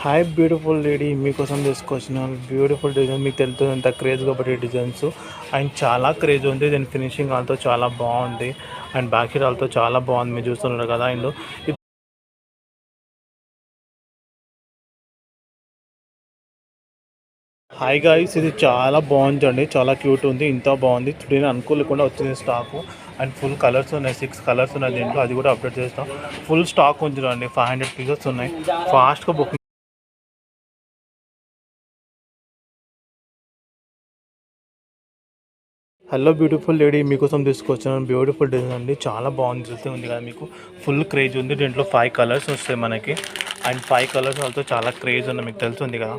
Hi beautiful lady, మీకోసం తీసుకొచ్చిన beautiful design. మీకు తెలుస్తుంది ఎంత క్రేజ్ కాబట్టి డిజైన్స్ అండ్ చాలా క్రేజ్ ఉంది. దీని ఫినిషింగ్ ఆల్తో చాలా బాగుంది అండ్ బ్యాక్ సైడ్ ఆల్తో చాలా బాగుంది. మీరు చూస్తున్నారు కదా. అండ్ హాయ్ గాయ్స్, ఇది చాలా బాగుందండి, చాలా క్యూట్ ఉంది, ఇంత బాగుంది. నేను అనుకోలేకుండా వచ్చింది స్టాకు అండ్ ఫుల్ కలర్స్ ఉన్నాయి, 6 కలర్స్ ఉన్నాయి దీంట్లో. అది కూడా అప్డేట్ చేస్తాం. ఫుల్ స్టాక్ ఉంది అండి, 500 పీసెస్ ఉన్నాయి. ఫాస్ట్గా బుక్. హలో బ్యూటిఫుల్ లేడీ, మీకోసం తీసుకొచ్చాను బ్యూటిఫుల్ డిజైన్ అండి, చాలా బాగుంది. ఉంది కదా మీకు, ఫుల్ క్రేజ్ ఉంది. దీంట్లో 5 కలర్స్ వస్తాయి మనకి అండ్ 5 కలర్స్ వాళ్ళతో చాలా క్రేజ్ ఉంది, మీకు తెలుస్తుంది కదా.